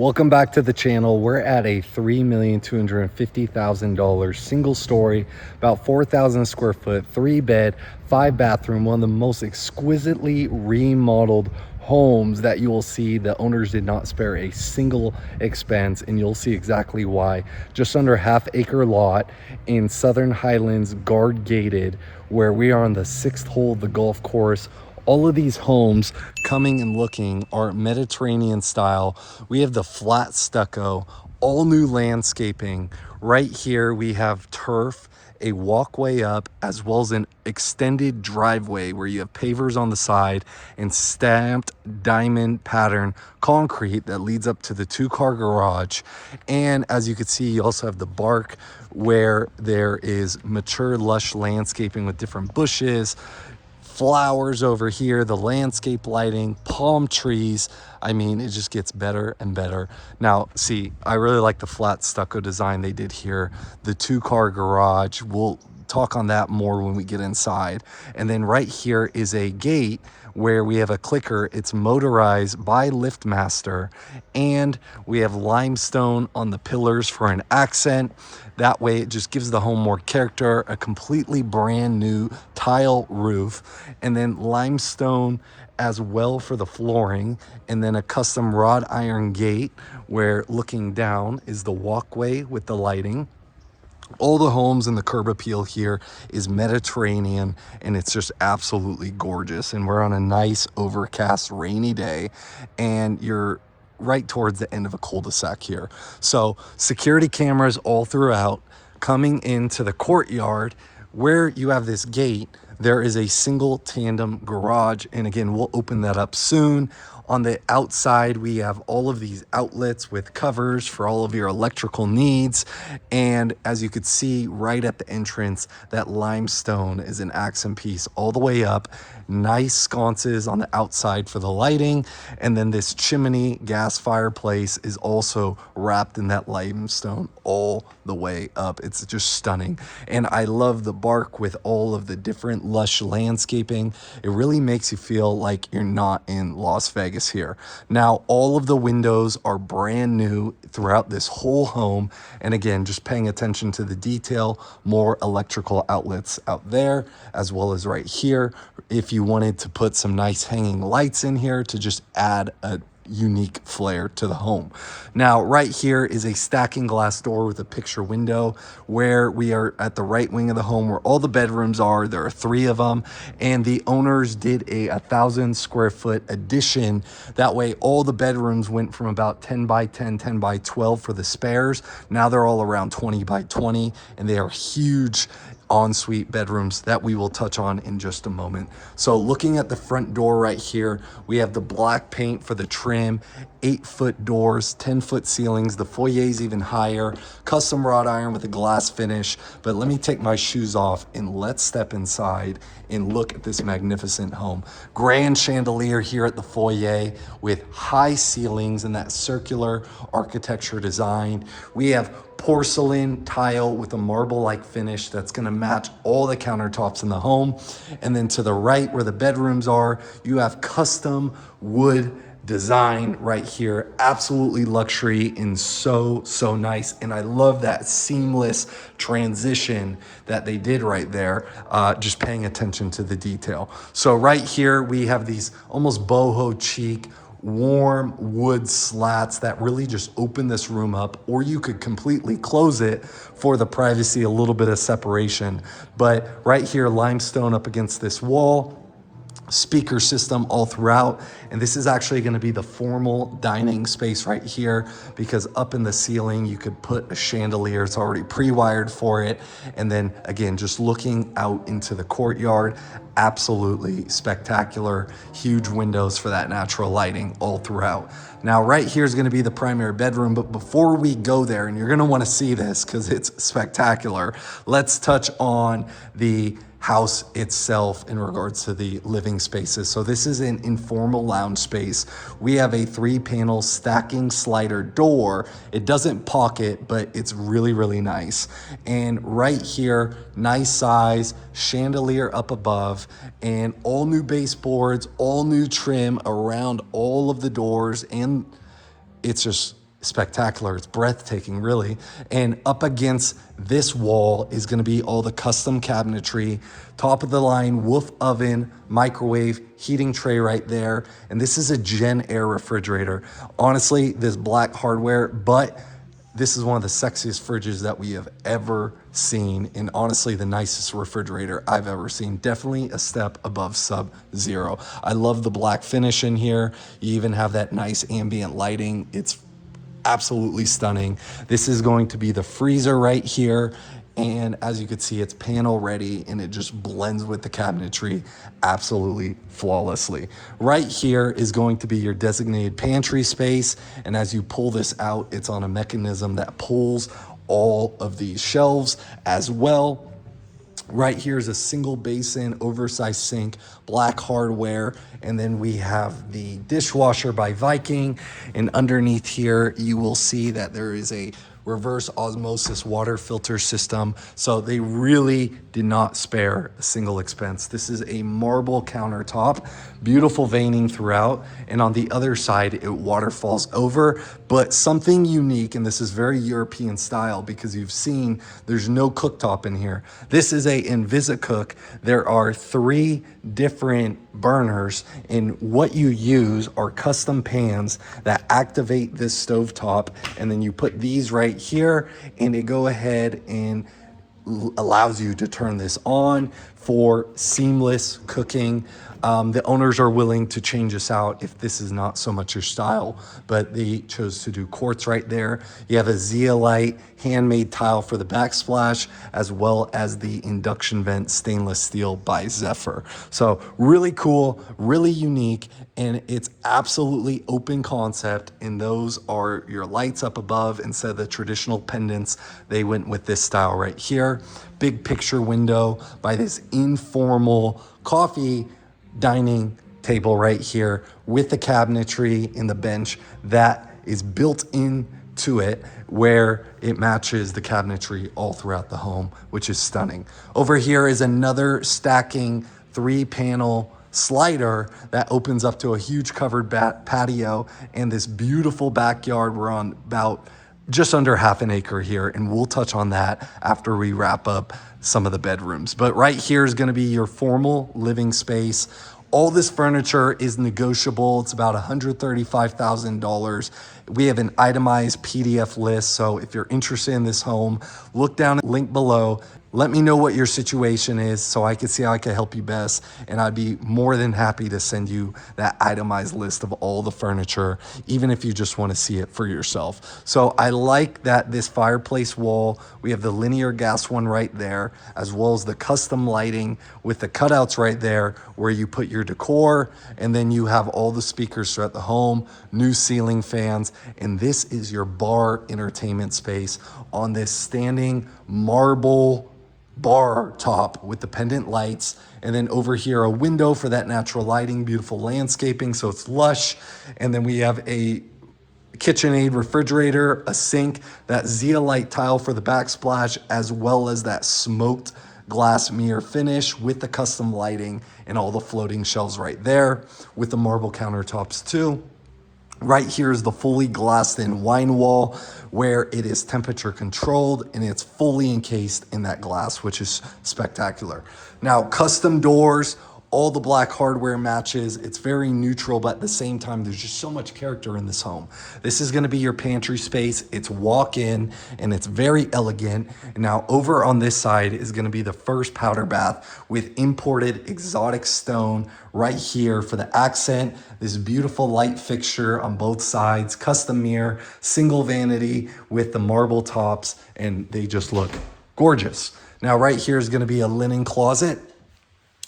Welcome back to the channel. We're at a $3,250,000 single story, about 4,000 square foot, 3-bed, 5-bathroom, one of the most exquisitely remodeled homes that you will see. The owners did not spare a single expense, and you'll see exactly why. Just under half-acre lot in Southern Highlands, guard gated, where we are on the 6th hole of the golf course. All of these homes coming and looking are Mediterranean style. We have the flat stucco, all new landscaping. Right here we have turf, a walkway up, as well as an extended driveway where you have pavers on the side and stamped diamond pattern concrete that leads up to the 2-car garage. And as you can see, you also have the bark where there is mature lush landscaping with different bushes, flowers over here, the landscape lighting, palm trees. I mean, it just gets better and better. Now, see, I really like the flat stucco design they did here. The 2-car garage, we'll talk on that more when we get inside. And then right here is a gate where we have a clicker. It's motorized by LiftMaster, and we have limestone on the pillars for an accent. That way it just gives the home more character. A completely brand new tile roof, and then limestone as well for the flooring, and then a custom wrought iron gate where looking down is the walkway with the lighting. All the homes in the curb appeal here is Mediterranean, and it's just absolutely gorgeous. And we're on a nice overcast rainy day, and you're right towards the end of a cul-de-sac here. So security cameras all throughout. Coming into the courtyard where you have this gate, there is a single tandem garage, and again, we'll open that up soon. On the outside, we have all of these outlets with covers for all of your electrical needs. And as you could see right at the entrance, that limestone is an accent piece all the way up. Nice sconces on the outside for the lighting. And then this chimney gas fireplace is also wrapped in that limestone all the way up. It's just stunning. And I love the bark with all of the different lush landscaping. It really makes you feel like you're not in Las Vegas here. Now, all of the windows are brand new throughout this whole home. And again, just paying attention to the detail, more electrical outlets out there, as well as right here. If you wanted to put some nice hanging lights in here to just add a unique flair to the home. Now, right here is a stacking glass door with a picture window where we are at the right wing of the home where all the bedrooms are. There are 3 of them, and the owners did a 1,000 square foot addition. That way, all the bedrooms went from about 10 by 10, 10 by 12 for the spares. Now they're all around 20 by 20, and they are huge ensuite bedrooms that we will touch on in just a moment. So looking at the front door right here, we have the black paint for the trim, 8-foot doors, 10-foot ceilings. The foyer is even higher, custom wrought iron with a glass finish. But let me take my shoes off and let's step inside and look at this magnificent home. Grand chandelier here at the foyer with high ceilings and that circular architecture design. We have porcelain tile with a marble-like finish that's going to match all the countertops in the home. And then to the right where the bedrooms are, you have custom wood design right here. Absolutely luxury and so nice. And I love that seamless transition that they did right there, just paying attention to the detail. So right here we have these almost boho chic warm wood slats that really just open this room up, or you could completely close it for the privacy, a little bit of separation. But right here, limestone up against this wall, speaker system all throughout. And this is actually going to be the formal dining space right here, because up in the ceiling you could put a chandelier. It's already pre-wired for it. And then again, just looking out into the courtyard, absolutely spectacular. Huge windows for that natural lighting all throughout. Now right here is going to be the primary bedroom, but before we go there, and you're going to want to see this because it's spectacular, let's touch on the house itself in regards to the living spaces. So this is an informal lounge space. We have a 3-panel stacking slider door. It doesn't pocket, but it's really nice. And right here, nice size, chandelier up above, and all new baseboards, all new trim around all of the doors, and it's just spectacular. It's breathtaking, really. And up against this wall is going to be all the custom cabinetry, top of the line Wolf oven, microwave, heating tray right there. And this is a Gen Air refrigerator. Honestly, this black hardware, but this is one of the sexiest fridges that we have ever seen, and honestly the nicest refrigerator I've ever seen. Definitely a step above Sub-Zero. I love the black finish in here. You even have that nice ambient lighting. It's absolutely stunning. This is going to be the freezer right here, and as you can see, it's panel ready and it just blends with the cabinetry absolutely flawlessly. Right here is going to be your designated pantry space, and as you pull this out, it's on a mechanism that pulls all of these shelves as well. Right here is a single basin, oversized sink, black hardware, and then we have the dishwasher by Viking. And underneath here, you will see that there is a reverse osmosis water filter system. So they really did not spare a single expense. This is a marble countertop, beautiful veining throughout, and on the other side it waterfalls over. But something unique, and this is very European style because you've seen there's no cooktop in here. This is a InvisiCook. There are 3 different burners, and what you use are custom pans that activate this stovetop, and then you put these right here and it go ahead and allows you to turn this on for seamless cooking. The owners are willing to change this out if this is not so much your style, but they chose to do quartz right there. You have a zeolite handmade tile for the backsplash, as well as the induction vent stainless steel by Zephyr. So really cool, really unique, and it's absolutely open concept. And those are your lights up above instead of the traditional pendants. They went with this style right here. Big picture window by this informal coffee dining table right here with the cabinetry and the bench that is built into it, where it matches the cabinetry all throughout the home, which is stunning. Over here is another stacking 3-panel slider that opens up to a huge covered patio and this beautiful backyard. We're on about just under half an acre here, and we'll touch on that after we wrap up some of the bedrooms. But right here is going to be your formal living space. All this furniture is negotiable. It's about $135,000. We have an itemized PDF list, so if you're interested in this home, look down at the link below. Let me know what your situation is so I can see how I can help you best, and I'd be more than happy to send you that itemized list of all the furniture, even if you just want to see it for yourself. So I like that this fireplace wall, we have the linear gas one right there, as well as the custom lighting with the cutouts right there where you put your decor, and then you have all the speakers throughout the home, new ceiling fans, and this is your bar entertainment space on this standing marble bar top with the pendant lights, and then over here a window for that natural lighting, beautiful landscaping, so it's lush. And then we have a KitchenAid refrigerator, a sink, that zeolite tile for the backsplash, as well as that smoked glass mirror finish with the custom lighting and all the floating shelves right there with the marble countertops too. Right here is the fully glassed in wine wall where it is temperature controlled and it's fully encased in that glass, which is spectacular. Now, custom doors, all the black hardware matches. It's very neutral, but at the same time, there's just so much character in this home. This is gonna be your pantry space. It's walk-in and it's very elegant. Now, over on this side is gonna be the first powder bath with imported exotic stone right here for the accent. This beautiful light fixture on both sides, custom mirror, single vanity with the marble tops, and they just look gorgeous. Now, right here is gonna be a linen closet.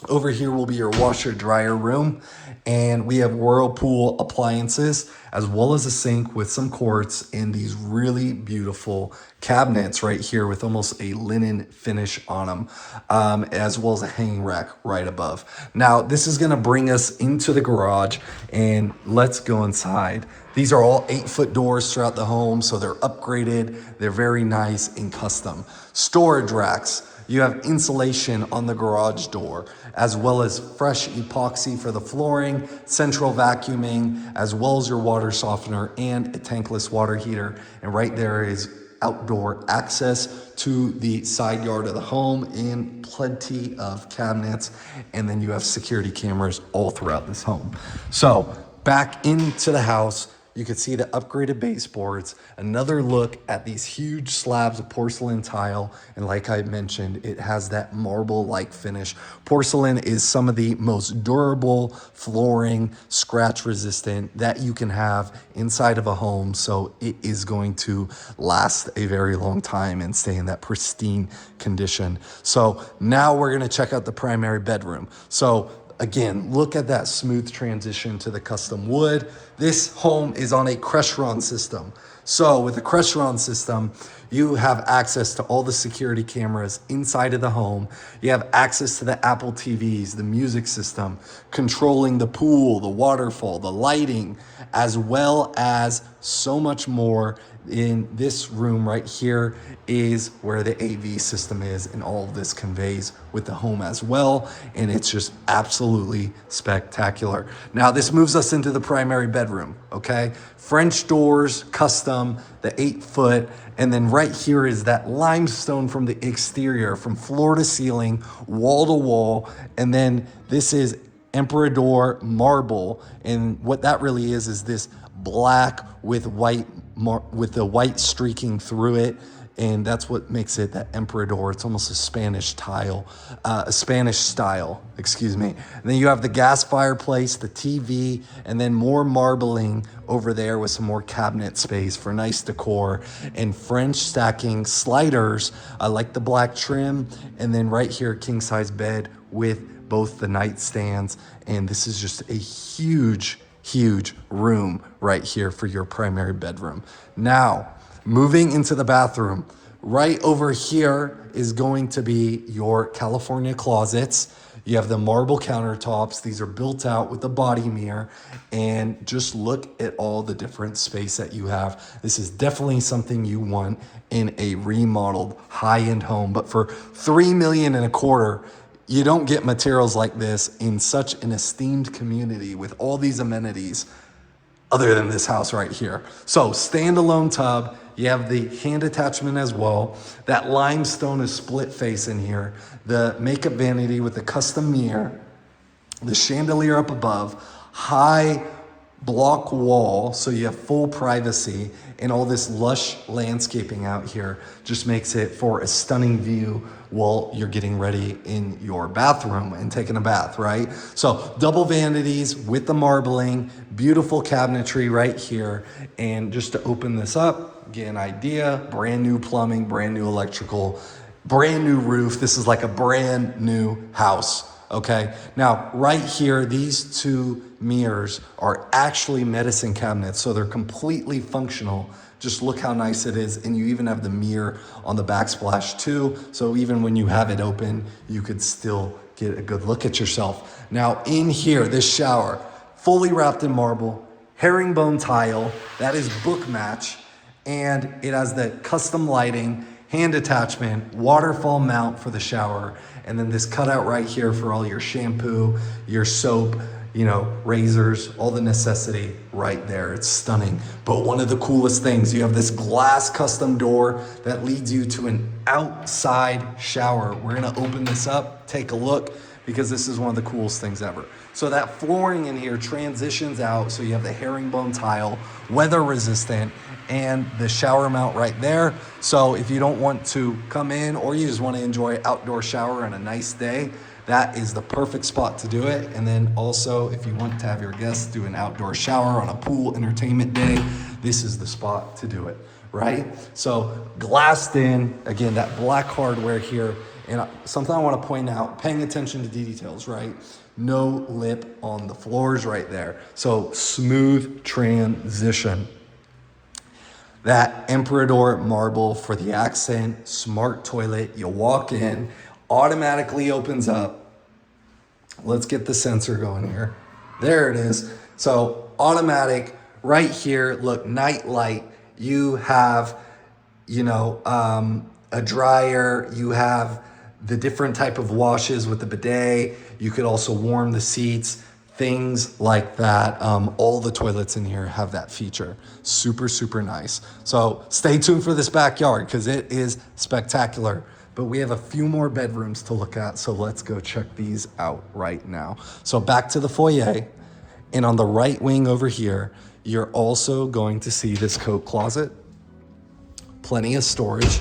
Over here will be your washer dryer room, and we have Whirlpool appliances as well as a sink with some quartz and these really beautiful cabinets right here with almost a linen finish on them, as well as a hanging rack right above. Now, this is gonna bring us into the garage, and let's go inside. These are all 8-foot doors throughout the home, so they're upgraded. They're very nice and custom. Storage racks. You have insulation on the garage door, as well as fresh epoxy for the flooring, central vacuuming, as well as your water softener and a tankless water heater. And right there is outdoor access to the side yard of the home and plenty of cabinets. And then you have security cameras all throughout this home. So back into the house, you can see the upgraded baseboards, another look at these huge slabs of porcelain tile. And like I mentioned, it has that marble-like finish. Porcelain is some of the most durable flooring, scratch resistant that you can have inside of a home. So it is going to last a very long time and stay in that pristine condition. So now we're gonna check out the primary bedroom. So again, look at that smooth transition to the custom wood. This home is on a Crestron system. So with the Crestron system, you have access to all the security cameras inside of the home. You have access to the Apple TVs, the music system, controlling the pool, the waterfall, the lighting, as well as so much more. In this room right here is where the AV system is, and all of this conveys with the home as well. And it's just absolutely spectacular. Now this moves us into the primary bedroom, okay? French doors, custom, the 8-foot, and then right here is that limestone from the exterior, from floor to ceiling, wall to wall. And then this is Emperador marble, and what that really is this black with white with the white streaking through it, and that's what makes it that Emperador. It's almost a Spanish tile, a Spanish style, excuse me. And then you have the gas fireplace, the TV, and then more marbling over there with some more cabinet space for nice decor, and French stacking sliders. I like the black trim, and then right here, king size bed with both the nightstands. And this is just a huge room right here for your primary bedroom. Now, moving into the bathroom, right over here is going to be your California closets. You have the marble countertops. These are built out with the body mirror, and just look at all the different space that you have. This is definitely something you want in a remodeled high-end home, but for $3.25 million, you don't get materials like this in such an esteemed community with all these amenities other than this house right here. So standalone tub, you have the hand attachment as well. That limestone is split face in here. The makeup vanity with the custom mirror, the chandelier up above, high block wall, so you have full privacy, and all this lush landscaping out here just makes it for a stunning view while you're getting ready in your bathroom and taking a bath, right? So double vanities with the marbling, beautiful cabinetry right here. And just to open this up, get an idea, brand new plumbing, brand new electrical, brand new roof. This is like a brand new house. Okay, now right here, these two mirrors are actually medicine cabinets, so they're completely functional. Just look how nice it is, and you even have the mirror on the backsplash too, so even when you have it open, you could still get a good look at yourself. Now in here, this shower, fully wrapped in marble, herringbone tile, that is book match, and it has the custom lighting, hand attachment, waterfall mount for the shower, and then this cutout right here for all your shampoo, your soap, razors, all the necessity right there. It's stunning. But one of the coolest things, you have this glass custom door that leads you to an outside shower. We're gonna open this up, take a look, because this is one of the coolest things ever. So that flooring in here transitions out, so you have the herringbone tile, weather resistant, and the shower mount right there. So if you don't want to come in, or you just want to enjoy outdoor shower on a nice day, that is the perfect spot to do it. And then also, if you want to have your guests do an outdoor shower on a pool entertainment day, this is the spot to do it, right? So glassed in, again, that black hardware here. And something I want to point out, paying attention to details, right? No lip on the floors right there. So smooth transition. That Emperador marble for the accent, smart toilet. You walk in, automatically opens up. Let's get the sensor going here. There it is. So automatic right here. Look, night light. You have, a dryer. You have the different type of washes with the bidet. You could also warm the seats, things like that. All the toilets in here have that feature. Super, super nice. So stay tuned for this backyard because it is spectacular. But we have a few more bedrooms to look at, so let's go check these out right now. So back to the foyer, and on the right wing over here, you're also going to see this coat closet. Plenty of storage.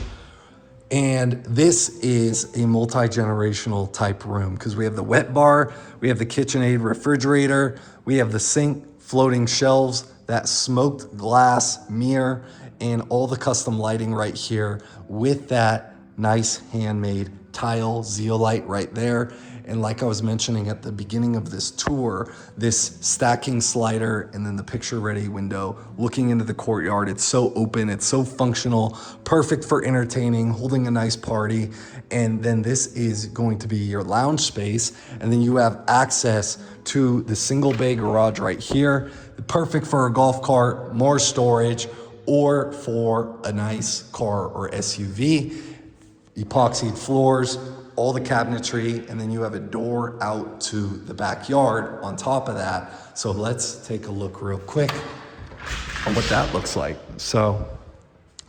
And this is a multi-generational type room because we have the wet bar, we have the KitchenAid refrigerator, we have the sink, floating shelves, that smoked glass mirror, and all the custom lighting right here with that nice handmade tile zeolite right there. And like I was mentioning at the beginning of this tour, this stacking slider and then the picture ready window looking into the courtyard. It's so open, it's so functional, perfect for entertaining, holding a nice party. And then this is going to be your lounge space. And then you have access to the single bay garage right here. Perfect for a golf cart, more storage, or for a nice car or SUV. Epoxied floors, all the cabinetry, and then you have a door out to the backyard on top of that. So let's take a look real quick on what that looks like. So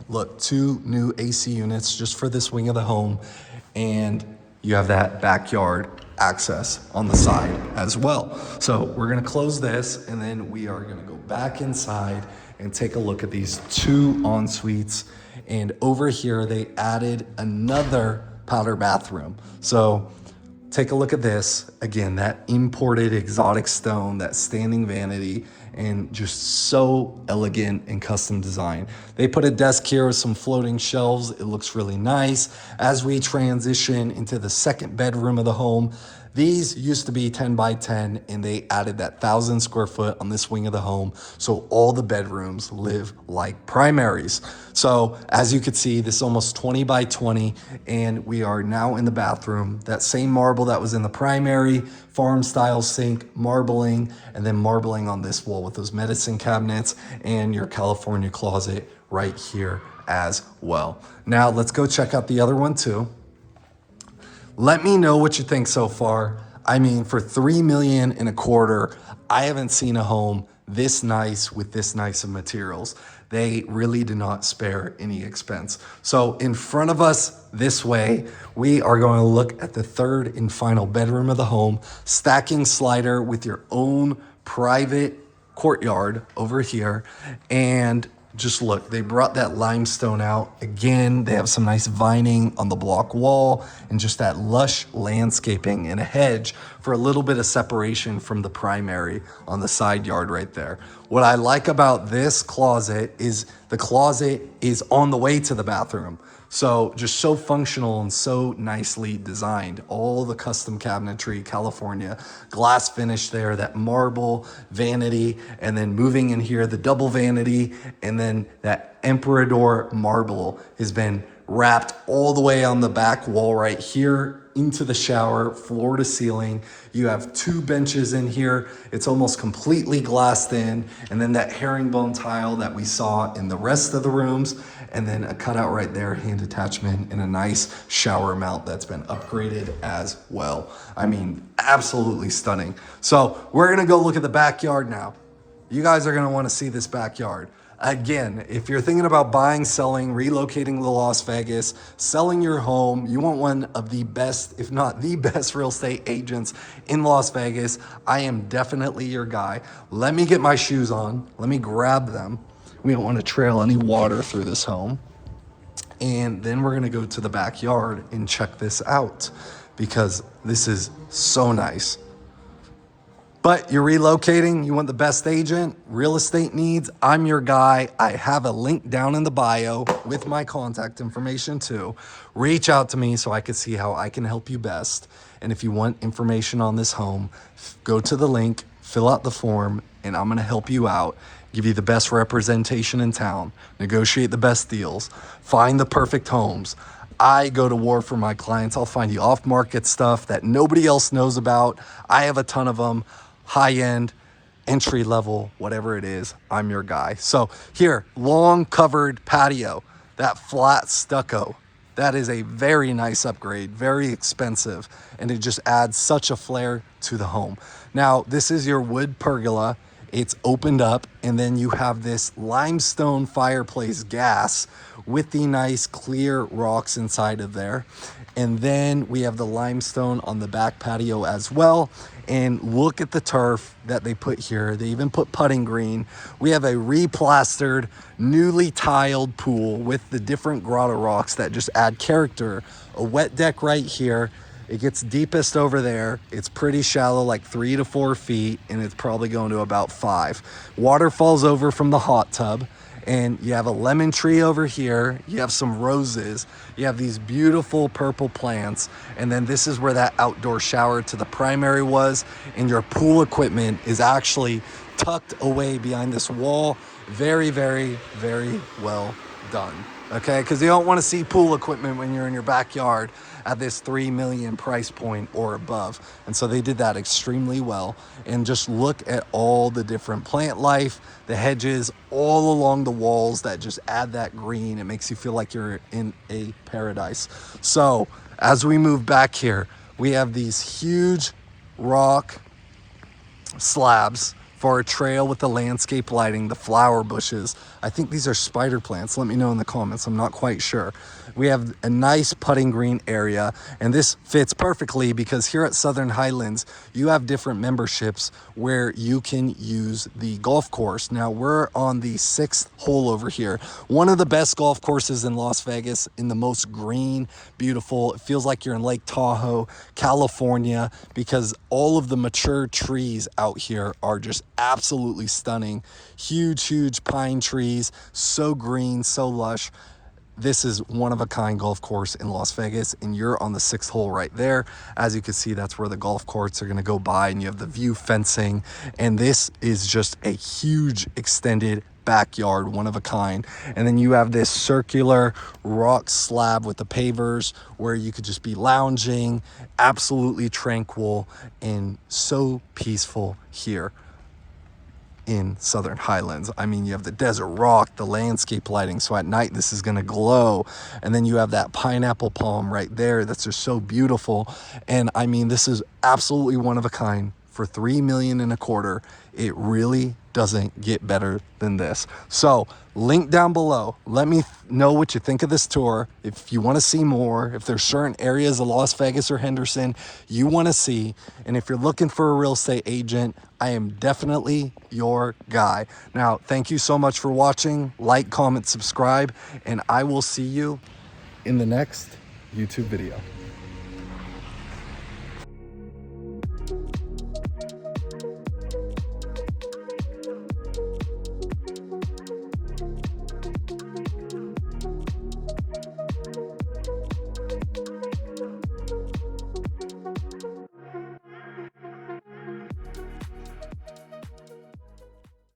look, 2 new AC units just for this wing of the home, and you have that backyard access on the side as well. So we're gonna close this, and then we are gonna go back inside and take a look at these 2 en-suites. And over here, they added another powder bathroom. So take a look at this. Again, that imported exotic stone, that standing vanity, and just so elegant and custom design. They put a desk here with some floating shelves. It looks really nice. As we transition into the second bedroom of the home, these used to be 10 by 10, and they added that 1,000 square foot on this wing of the home. So all the bedrooms live like primaries. So as you can see, this is almost 20 by 20, and we are now in the bathroom. That same marble that was in the primary, farm style sink, marbling, and then marbling on this wall with those medicine cabinets and your California closet right here as well. Now let's go check out the other one too. Let me know what you think so far. I mean, for $3.25 million, I haven't seen a home this nice with this nice of materials. They really do not spare any expense. So in front of us this way, we are going to look at the third and final bedroom of the home, stacking slider with your own private courtyard over here. And just look, they brought that limestone out. Again, they have some nice vining on the block wall and just that lush landscaping and a hedge for a little bit of separation from the primary on the side yard right there. What I like about this closet is the closet is on the way to the bathroom. So just so functional and so nicely designed. All the custom cabinetry, California, glass finish there, that marble vanity, and then moving in here, the double vanity, and then that emperador marble has been wrapped all the way on the back wall right here into the shower, floor to ceiling. You have 2 benches in here. It's almost completely glassed in. And then that herringbone tile that we saw in the rest of the rooms. And then a cutout right there, hand attachment, and a nice shower mount that's been upgraded as well. I mean, absolutely stunning. So we're gonna go look at the backyard now. You guys are gonna wanna see this backyard. Again, if you're thinking about buying, selling, relocating to Las Vegas, selling your home, you want one of the best, if not the best real estate agents in Las Vegas, I am definitely your guy. Let me get my shoes on. Let me grab them. We don't want to trail any water through this home. And then we're going to go to the backyard and check this out because this is so nice. But you're relocating, you want the best agent, real estate needs, I'm your guy. I have a link down in the bio with my contact information too. Reach out to me so I can see how I can help you best. And if you want information on this home, go to the link, fill out the form, and I'm gonna help you out, give you the best representation in town, negotiate the best deals, find the perfect homes. I go to war for my clients. I'll find you off-market stuff that nobody else knows about. I have a ton of them. High-end, entry level, whatever it is, I'm your guy. So here, long covered patio, that flat stucco. that is a very nice upgrade, very expensive, and it just adds such a flair to the home. Now, this is your wood pergola. It's opened up, and then you have this limestone fireplace gas with the nice clear rocks inside of there. And then we have the limestone on the back patio as well. And look at the turf that they put here. They even put putting green. We have a replastered, newly tiled pool with the different grotto rocks that just add character. A wet deck right here. It gets deepest over there. It's pretty shallow, like 3 to 4 feet, and it's probably going to about 5. Water falls over from the hot tub, and you have a lemon tree over here. You have some roses. You have these beautiful purple plants, and then this is where that outdoor shower to the primary was, and your pool equipment is actually tucked away behind this wall. Very, very, very well done. Okay, because you don't want to see pool equipment when you're in your backyard at this $3 million price point or above. And so they did that extremely well. And just look at all the different plant life, the hedges all along the walls that just add that green. It makes you feel like you're in a paradise. So as we move back here, we have these huge rock slabs for a trail with the landscape lighting, the flower bushes. I think these are spider plants. Let me know in the comments. I'm not quite sure. We have a nice putting green area, and this fits perfectly because here at Southern Highlands, you have different memberships where you can use the golf course. Now, we're on the 6th hole over here. One of the best golf courses in Las Vegas, in the most green, beautiful. It feels like you're in Lake Tahoe, California, because all of the mature trees out here are just absolutely stunning. Huge pine trees, so green, so lush. This is one of a kind golf course in Las Vegas, and you're on the 6th hole right there. As you can see, that's where the golf courts are going to go by, and you have the view fencing, and this is just a huge extended backyard, one of a kind. And then you have this circular rock slab with the pavers where you could just be lounging, absolutely tranquil and so peaceful here in Southern Highlands. I mean, you have the desert rock, the landscape lighting, so at night this is going to glow, and then you have that pineapple palm right there that's just so beautiful. And I mean, this is absolutely one of a kind for $3.25 million. It really doesn't get better than this. So link down below. Let me know what you think of this tour. If you want to see more, if there's certain areas of Las Vegas or Henderson you want to see, and if you're looking for a real estate agent, I am definitely your guy. Now, thank you so much for watching. Like, comment, subscribe, and I will see you in the next YouTube video.